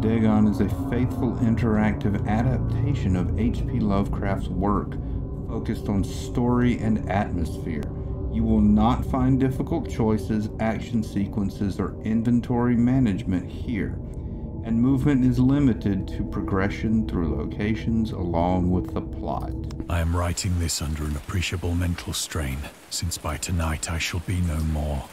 Dagon is a faithful interactive adaptation of H.P. Lovecraft's work, focused on story and atmosphere. You will not find difficult choices, action sequences, or inventory management here, and movement is limited to progression through locations along with the plot. I am writing this under an appreciable mental strain, since by tonight I shall be no more.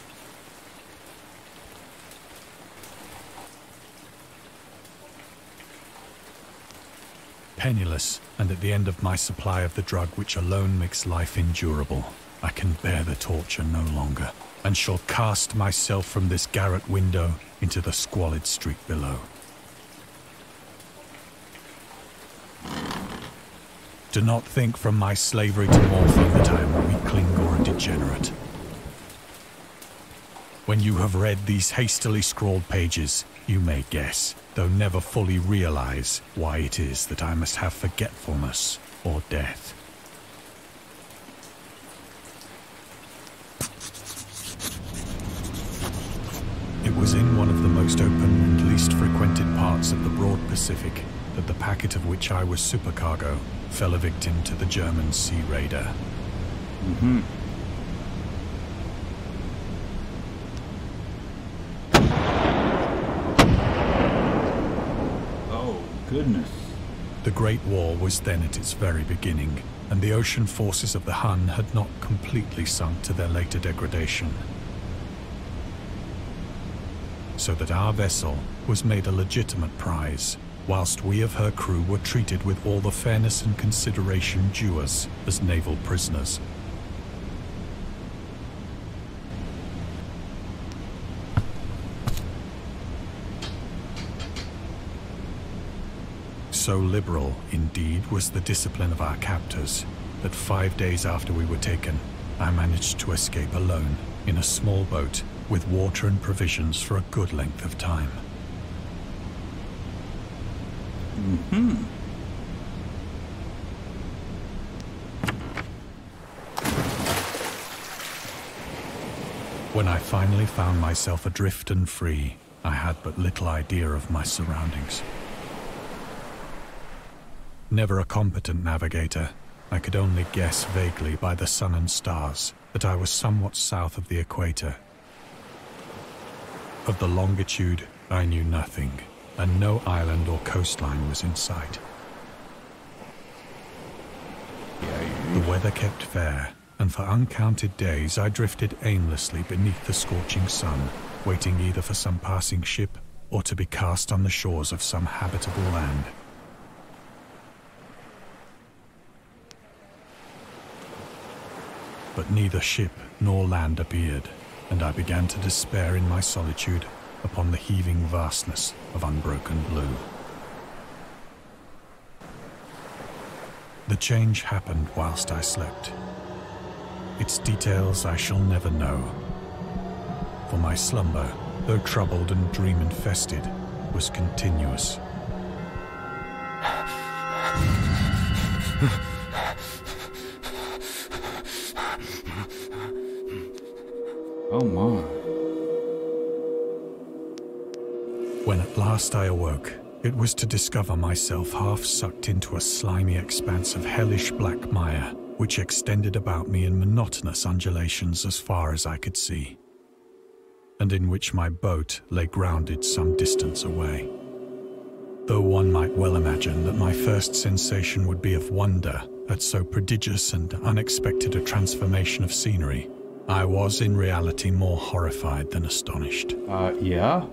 Penniless, and at the end of my supply of the drug which alone makes life endurable, I can bear the torture no longer, and shall cast myself from this garret window into the squalid street below. Do not think from my slavery to morphine that I am a weakling or a degenerate. When you have read these hastily scrawled pages, you may guess, though never fully realize, why it is that I must have forgetfulness or death. It was in one of the most open and least frequented parts of the broad Pacific that the packet of which I was supercargo fell a victim to the German sea raider. Oh, goodness. The Great War was then at its very beginning, and the ocean forces of the Hun had not completely sunk to their later degradation. So that our vessel was made a legitimate prize, whilst we of her crew were treated with all the fairness and consideration due us as naval prisoners. So liberal, indeed, was the discipline of our captors, that 5 days after we were taken, I managed to escape alone in a small boat with water and provisions for a good length of time. When I finally found myself adrift and free, I had but little idea of my surroundings. Never a competent navigator, I could only guess vaguely by the sun and stars that I was somewhat south of the equator. Of the longitude, I knew nothing, and no island or coastline was in sight. The weather kept fair, and for uncounted days I drifted aimlessly beneath the scorching sun, waiting either for some passing ship or to be cast on the shores of some habitable land. But neither ship nor land appeared, and I began to despair in my solitude upon the heaving vastness of unbroken blue. The change happened whilst I slept. Its details I shall never know, for my slumber, though troubled and dream-infested, was continuous. Oh my. When at last I awoke, it was to discover myself half sucked into a slimy expanse of hellish black mire, which extended about me in monotonous undulations as far as I could see, and in which my boat lay grounded some distance away. Though one might well imagine that my first sensation would be of wonder at so prodigious and unexpected a transformation of scenery, I was in reality more horrified than astonished. Yeah?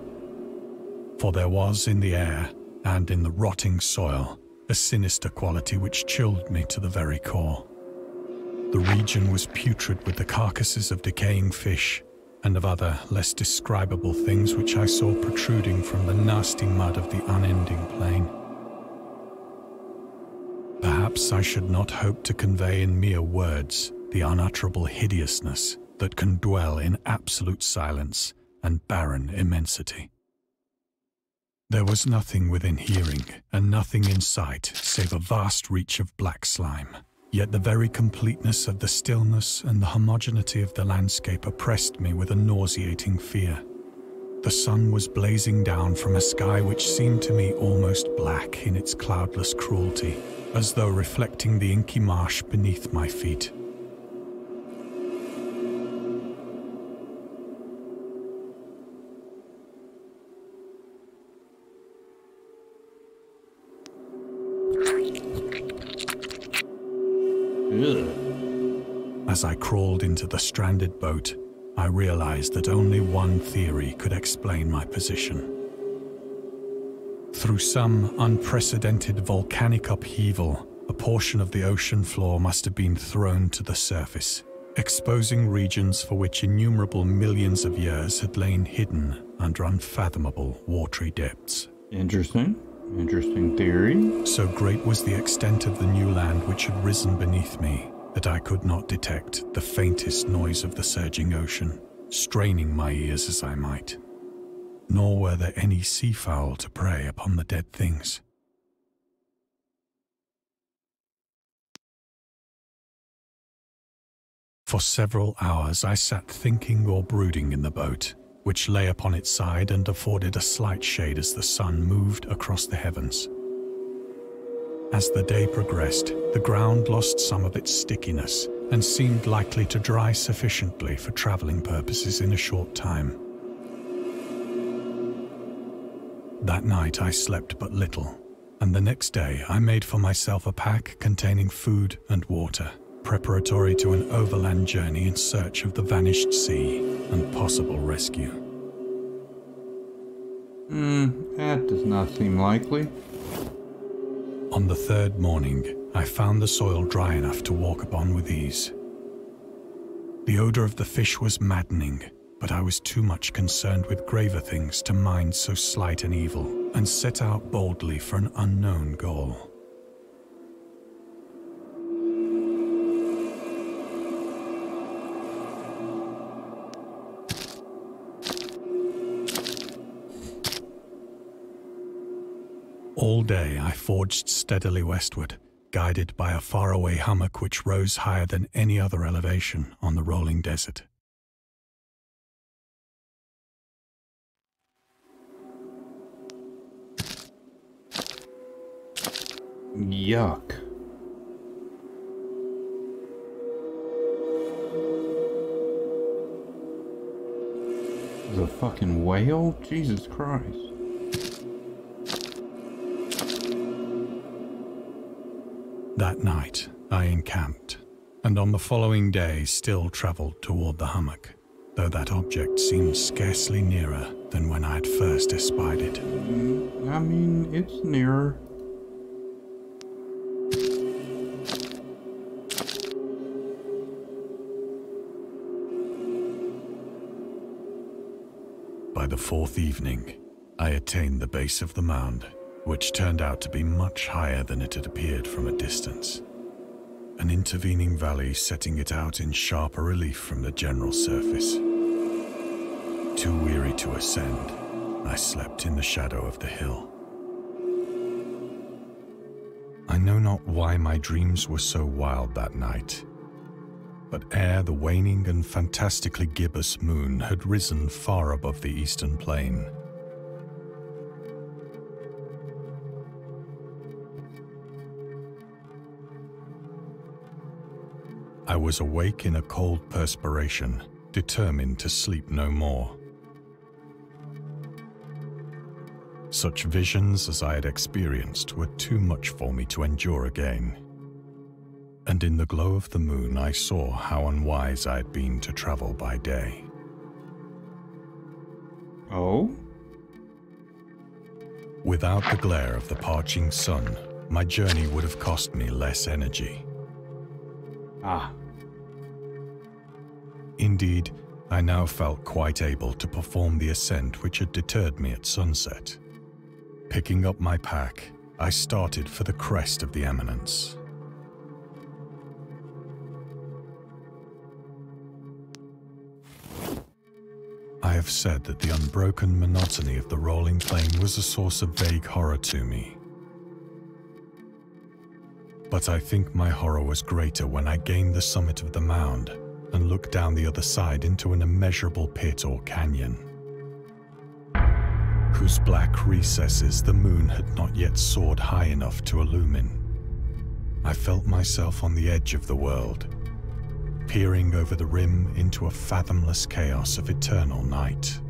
For there was in the air, and in the rotting soil, a sinister quality which chilled me to the very core. The region was putrid with the carcasses of decaying fish, and of other, less describable things which I saw protruding from the nasty mud of the unending plain. Perhaps I should not hope to convey in mere words the unutterable hideousness that can dwell in absolute silence and barren immensity. There was nothing within hearing, and nothing in sight, save a vast reach of black slime. Yet the very completeness of the stillness and the homogeneity of the landscape oppressed me with a nauseating fear. The sun was blazing down from a sky which seemed to me almost black in its cloudless cruelty, as though reflecting the inky marsh beneath my feet. As I crawled into the stranded boat, I realized that only one theory could explain my position. Through some unprecedented volcanic upheaval, a portion of the ocean floor must have been thrown to the surface, exposing regions for which innumerable millions of years had lain hidden under unfathomable watery depths. Interesting. Interesting theory. So great was the extent of the new land which had risen beneath me that I could not detect the faintest noise of the surging ocean, straining my ears as I might. Nor were there any seafowl to prey upon the dead things. For several hours I sat thinking or brooding in the boat, which lay upon its side and afforded a slight shade as the sun moved across the heavens. As the day progressed, the ground lost some of its stickiness and seemed likely to dry sufficiently for traveling purposes in a short time. That night I slept but little, and the next day I made for myself a pack containing food and water, preparatory to an overland journey in search of the vanished sea and possible rescue. That does not seem likely. On the third morning, I found the soil dry enough to walk upon with ease. The odor of the fish was maddening, but I was too much concerned with graver things to mind so slight an evil, and set out boldly for an unknown goal. All day I forged steadily westward, guided by a faraway hummock which rose higher than any other elevation on the rolling desert. Yuck. Is a fucking whale? Jesus Christ. That night, I encamped, and on the following day still travelled toward the hummock, though that object seemed scarcely nearer than when I had first espied it. I mean, it's nearer. By the fourth evening, I attained the base of the mound, which turned out to be much higher than it had appeared from a distance, an intervening valley setting it out in sharper relief from the general surface. Too weary to ascend, I slept in the shadow of the hill. I know not why my dreams were so wild that night, but ere the waning and fantastically gibbous moon had risen far above the eastern plain, I was awake in a cold perspiration, determined to sleep no more. Such visions as I had experienced were too much for me to endure again. And in the glow of the moon I saw how unwise I had been to travel by day. Oh? Without the glare of the parching sun, my journey would have cost me less energy. Ah. Indeed, I now felt quite able to perform the ascent which had deterred me at sunset. Picking up my pack, I started for the crest of the eminence. I have said that the unbroken monotony of the rolling plain was a source of vague horror to me. But I think my horror was greater when I gained the summit of the mound and looked down the other side into an immeasurable pit or canyon. whose black recesses the moon had not yet soared high enough to illumine. I felt myself on the edge of the world, peering over the rim into a fathomless chaos of eternal night.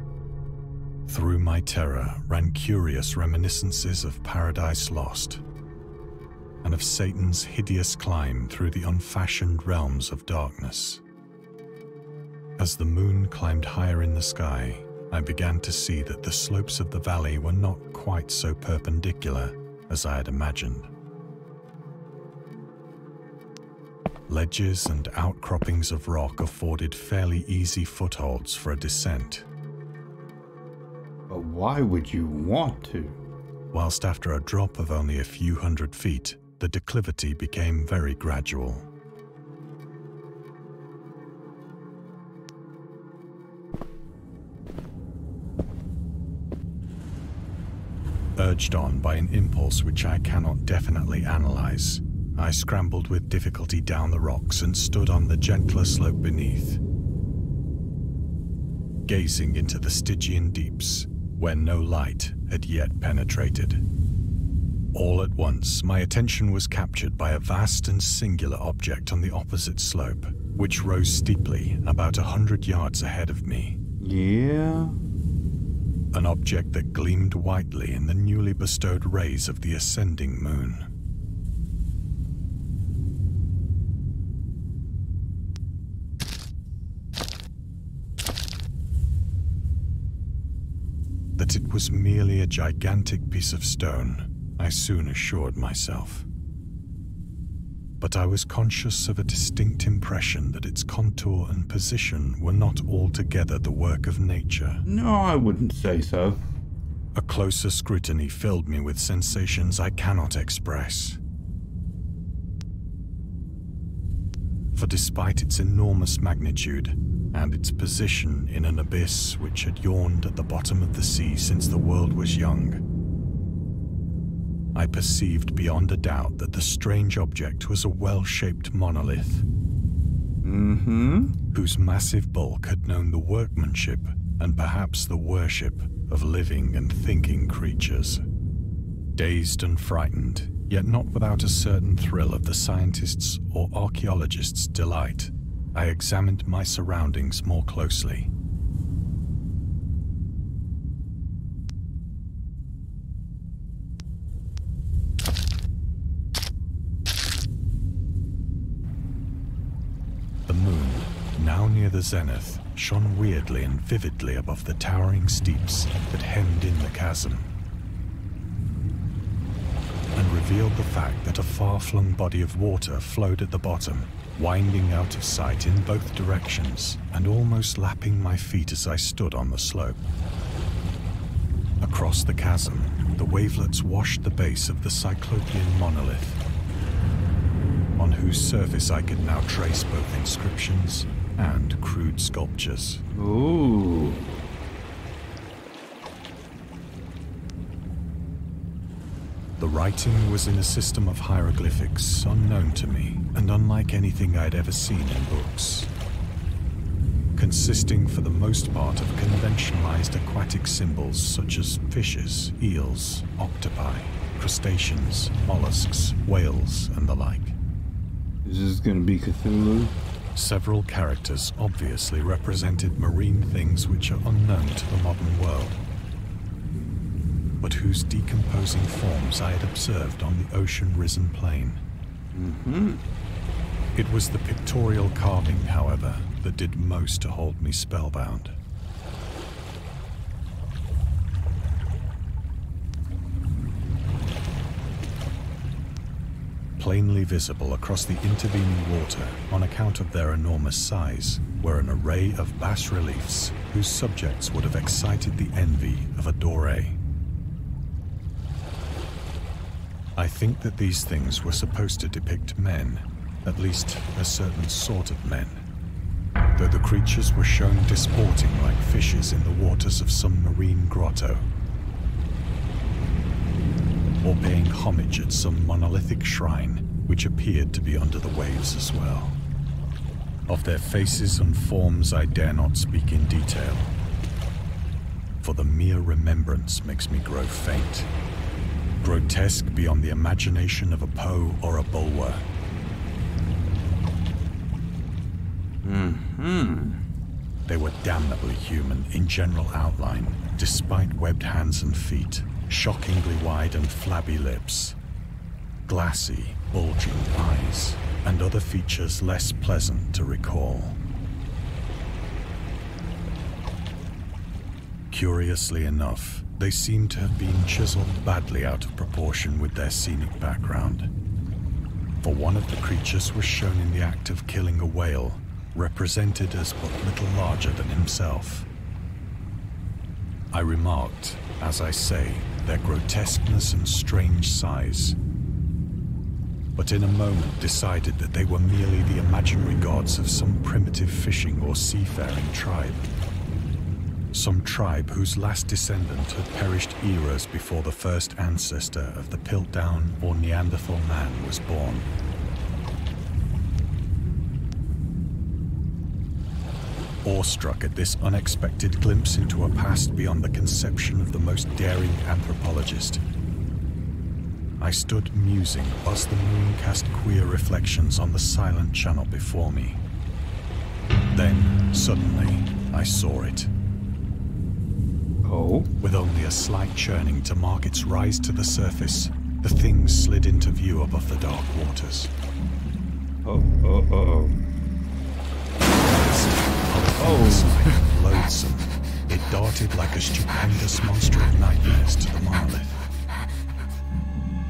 Through my terror ran curious reminiscences of Paradise Lost, and of Satan's hideous climb through the unfashioned realms of darkness. As the moon climbed higher in the sky, I began to see that the slopes of the valley were not quite so perpendicular as I had imagined. Ledges and outcroppings of rock afforded fairly easy footholds for a descent. But why would you want to? Whilst after a drop of only a few hundred feet, the declivity became very gradual. Urged on by an impulse which I cannot definitely analyze, I scrambled with difficulty down the rocks and stood on the gentler slope beneath, gazing into the Stygian deeps, where no light had yet penetrated. All at once, my attention was captured by a vast and singular object on the opposite slope, which rose steeply about 100 yards ahead of me. Yeah? An object that gleamed whitely in the newly bestowed rays of the ascending moon. That it was merely a gigantic piece of stone, I soon assured myself. But I was conscious of a distinct impression that its contour and position were not altogether the work of nature. No, I wouldn't say so. A closer scrutiny filled me with sensations I cannot express. For despite its enormous magnitude, and its position in an abyss which had yawned at the bottom of the sea since the world was young, I perceived beyond a doubt that the strange object was a well-shaped monolith, whose massive bulk had known the workmanship and perhaps the worship of living and thinking creatures. Dazed and frightened, yet not without a certain thrill of the scientist's or archaeologist's delight, I examined my surroundings more closely. The moon, now near the zenith, shone weirdly and vividly above the towering steeps that hemmed in the chasm, and revealed the fact that a far-flung body of water flowed at the bottom, winding out of sight in both directions and almost lapping my feet as I stood on the slope. Across the chasm, the wavelets washed the base of the Cyclopean monolith, on whose surface I could now trace both inscriptions and crude sculptures. Ooh. The writing was in a system of hieroglyphics unknown to me and unlike anything I'd ever seen in books, consisting for the most part of conventionalized aquatic symbols such as fishes, eels, octopi, crustaceans, mollusks, whales, and the like. Is this gonna be Cthulhu? Several characters obviously represented marine things which are unknown to the modern world, but whose decomposing forms I had observed on the ocean-risen plain. It was the pictorial carving, however, that did most to hold me spellbound. Plainly visible across the intervening water, on account of their enormous size, were an array of bas-reliefs whose subjects would have excited the envy of a doré. I think that these things were supposed to depict men, at least a certain sort of men, though the creatures were shown disporting like fishes in the waters of some marine grotto, or paying homage at some monolithic shrine which appeared to be under the waves as well. Of their faces and forms I dare not speak in detail, for the mere remembrance makes me grow faint. Grotesque beyond the imagination of a Poe or a Bulwer. They were damnably human in general outline, despite webbed hands and feet, shockingly wide and flabby lips, glassy, bulging eyes, and other features less pleasant to recall. Curiously enough, they seem to have been chiseled badly out of proportion with their scenic background. For one of the creatures was shown in the act of killing a whale, represented as but little larger than himself. I remarked, as I say, their grotesqueness and strange size, but in a moment decided that they were merely the imaginary gods of some primitive fishing or seafaring tribe. Some tribe whose last descendant had perished eras before the first ancestor of the Piltdown or Neanderthal man was born. Awestruck at this unexpected glimpse into a past beyond the conception of the most daring anthropologist, I stood musing whilst the moon cast queer reflections on the silent channel before me. Then, suddenly, I saw it. Oh? With only a slight churning to mark its rise to the surface, the thing slid into view above the dark waters. Loathsome, it darted like a stupendous monster of nightmares to the monolith,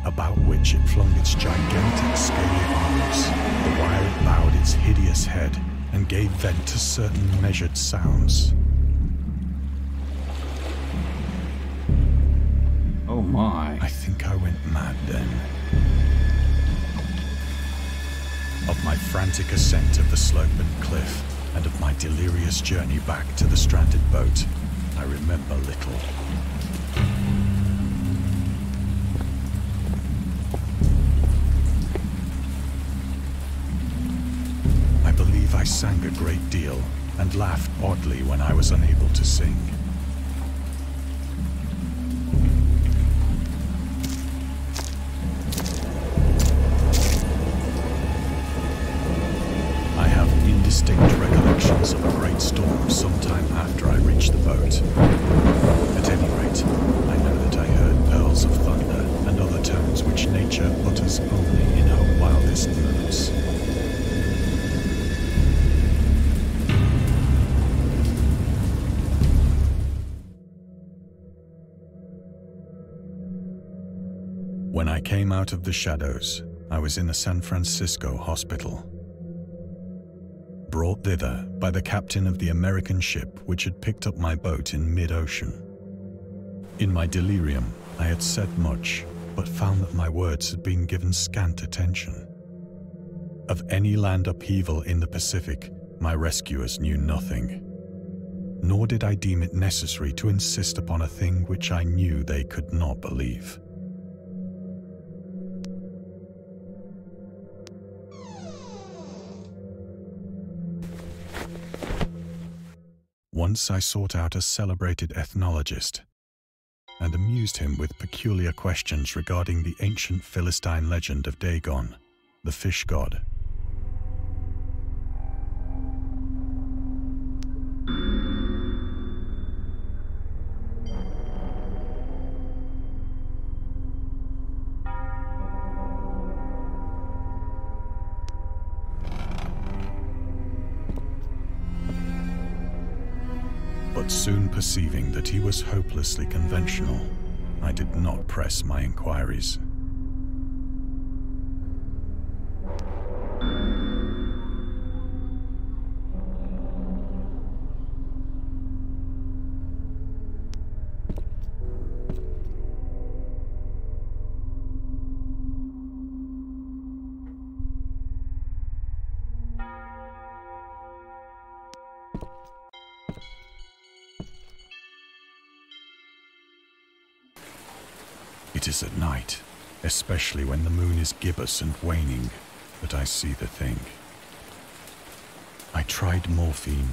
about which it flung its gigantic scaly arms, the while it bowed its hideous head and gave vent to certain measured sounds. Oh my. I think I went mad then. Of my frantic ascent of the sloping cliff, and of my delirious journey back to the stranded boat, I remember little. I believe I sang a great deal, and laughed oddly when I was unable to sing. Distinct recollections of a great storm sometime after I reached the boat. At any rate, I know that I heard pearls of thunder and other tones which nature utters only in her wildest moods. When I came out of the shadows, I was in a San Francisco hospital, brought thither by the captain of the American ship which had picked up my boat in mid-ocean. In my delirium, I had said much, but found that my words had been given scant attention. Of any land upheaval in the Pacific, my rescuers knew nothing, nor did I deem it necessary to insist upon a thing which I knew they could not believe. Once I sought out a celebrated ethnologist and amused him with peculiar questions regarding the ancient Philistine legend of Dagon, the fish god. But soon perceiving that he was hopelessly conventional, I did not press my inquiries. It is at night, especially when the moon is gibbous and waning, that I see the thing. I tried morphine,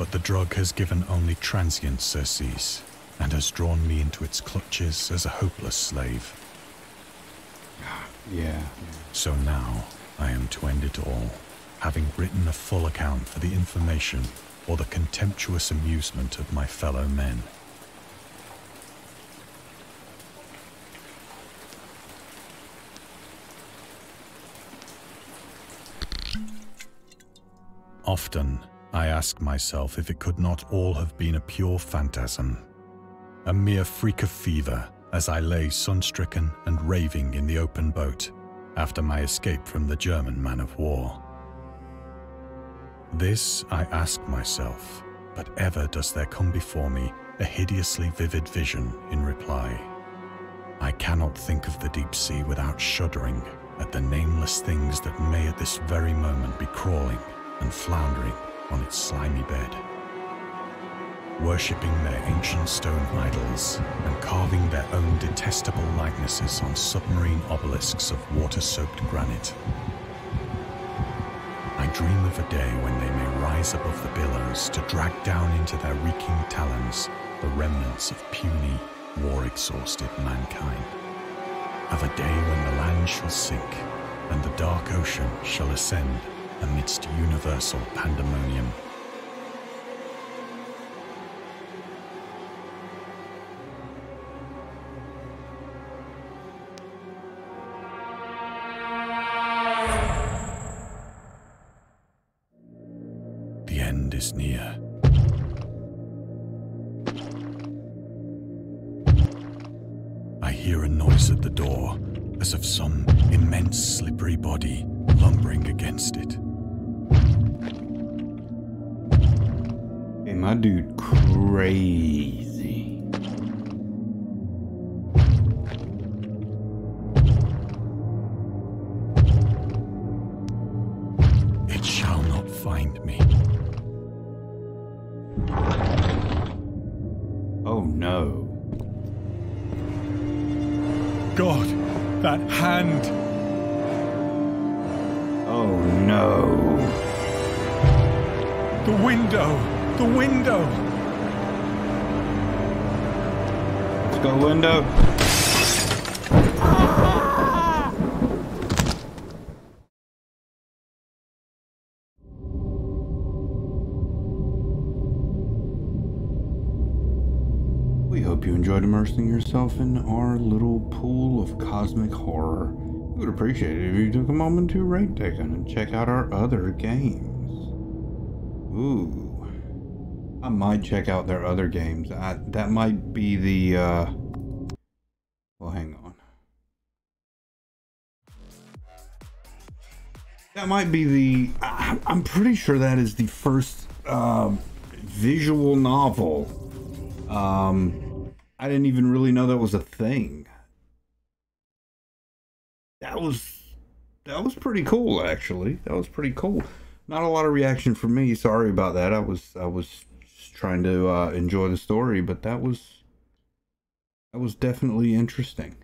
but the drug has given only transient surcease and has drawn me into its clutches as a hopeless slave. Yeah. So now I am to end it all, having written a full account for the information or the contemptuous amusement of my fellow men. Often, I ask myself if it could not all have been a pure phantasm, a mere freak of fever as I lay sun-stricken and raving in the open boat after my escape from the German man-of-war. This I ask myself, but ever does there come before me a hideously vivid vision in reply. I cannot think of the deep sea without shuddering at the nameless things that may at this very moment be crawling and floundering on its slimy bed, worshipping their ancient stone idols and carving their own detestable likenesses on submarine obelisks of water-soaked granite. I dream of a day when they may rise above the billows to drag down into their reeking talons the remnants of puny, war-exhausted mankind. Of a day when the land shall sink and the dark ocean shall ascend amidst universal pandemonium. The end is near. I hear a noise at the door, as of some immense slippery body lumbering against it. Hey, my dude, crazy. It shall not find me. Oh no. God, that hand! Oh no. The window! The window! Let's go, window. We hope you enjoyed immersing yourself in our little pool of cosmic horror. We would appreciate it if you took a moment to rate Dagon and check out our other games. Ooh. I might check out their other games. That might be the, well, hang on. That might be the, I'm pretty sure that is the first, visual novel. I didn't even really know that was a thing. That was pretty cool, actually. That was pretty cool. Not a lot of reaction from me. Sorry about that. I was just trying to enjoy the story, but that was definitely interesting.